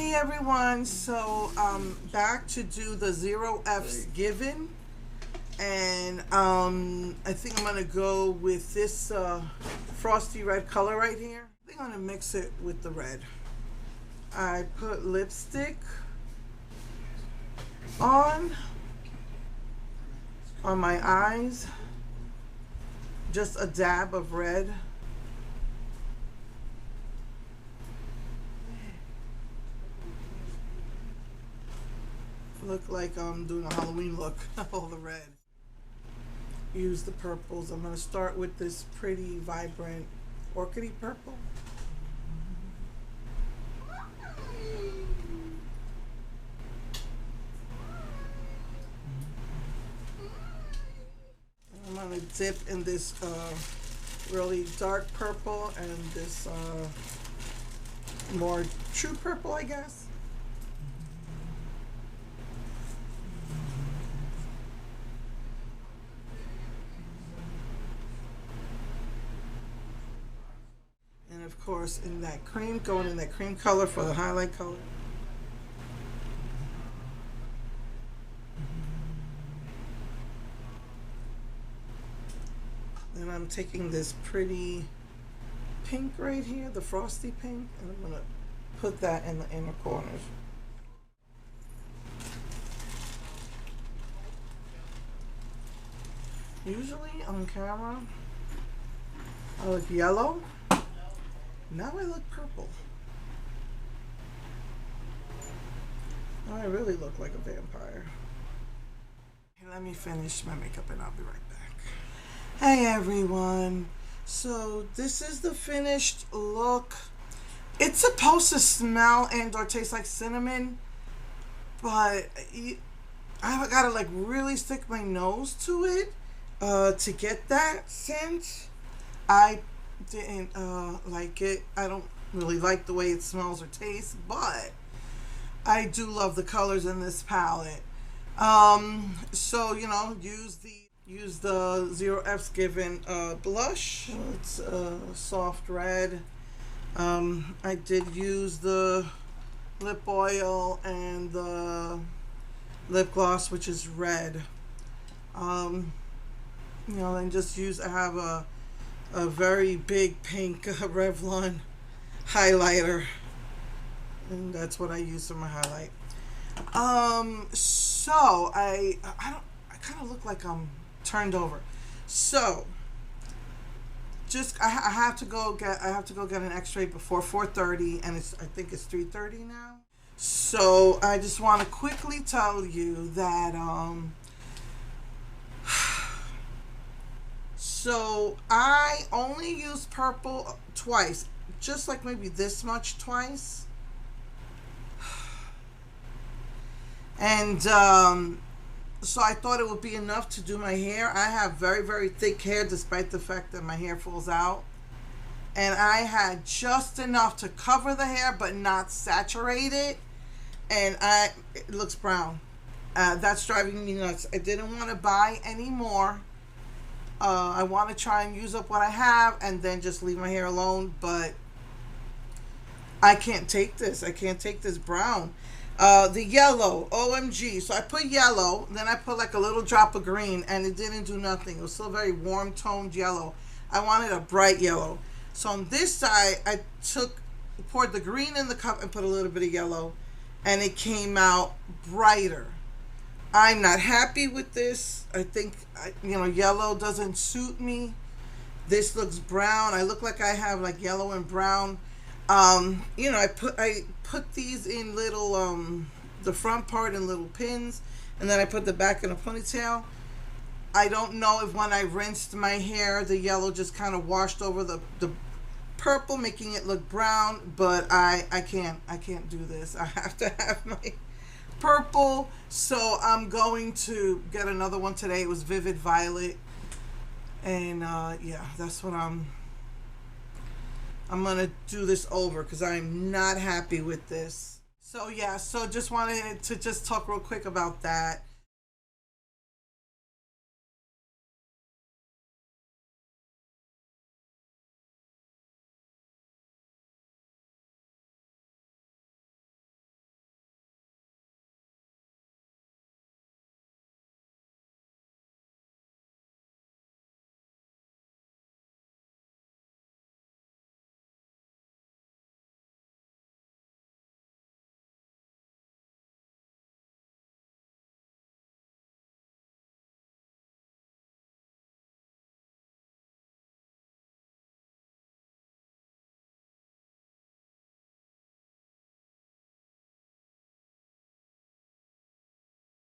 Hey everyone, so back to do the Zero F's Given, and I think I'm gonna go with this frosty red color right here. I think I'm gonna mix it with the red. I put lipstick on my eyes, just a dab of red. Look like I'm doing a Halloween look. All the red. Use the purples. I'm going to start with this pretty vibrant orchidy purple. I'm going to dip in this really dark purple and this more true purple, I guess. Of course, in that cream, going in that cream color for the highlight color. Then I'm taking this pretty pink right here, the frosty pink, and I'm going to put that in the inner corners. Usually on camera, I look yellow. Now I look purple. Now I really look like a vampire. Let me finish my makeup and I'll be right back. Hey everyone. So this is the finished look. It's supposed to smell and or taste like cinnamon, but I gotta like really stick my nose to it to get that scent. I didn't like it. I don't really like the way it smells or tastes, but I do love the colors in this palette. So you know, use the Zero F's Given blush. It's soft red. I did use the lip oil and the lip gloss, which is red. You know, then just I have a very big pink Revlon highlighter, and that's what I use for my highlight. So I kind of look like I'm turned over. So just I have to go get an X-ray before 4:30, and I think it's 3:30 now. So I just want to quickly tell you that so I only used purple twice, just like maybe this much twice. And so I thought it would be enough to do my hair. I have very, very thick hair despite the fact that my hair falls out. And I had just enough to cover the hair but not saturate it. And it looks brown. That's driving me nuts. I didn't want to buy any more. I want to try and use up what I have and then just leave my hair alone, but I can't take this. I can't take this brown. The yellow, OMG. So I put yellow, then I put like a little drop of green, and it didn't do nothing. It was still very warm toned yellow. I wanted a bright yellow. So on this side, I poured the green in the cup and put a little bit of yellow, and it came out brighter. I'm not happy with this. I think, you know, yellow doesn't suit me. This looks brown. I look like I have like yellow and brown. You know, I put these in little, the front part in little pins, and then I put the back in a ponytail. I don't know if when I rinsed my hair, the yellow just kind of washed over the purple, making it look brown, but I can't do this. I have to have my purple, so I'm going to get another one today. It was Vivid Violet, and yeah, that's what I'm gonna do this over because I'm not happy with this. So yeah, so just wanted to just talk real quick about that.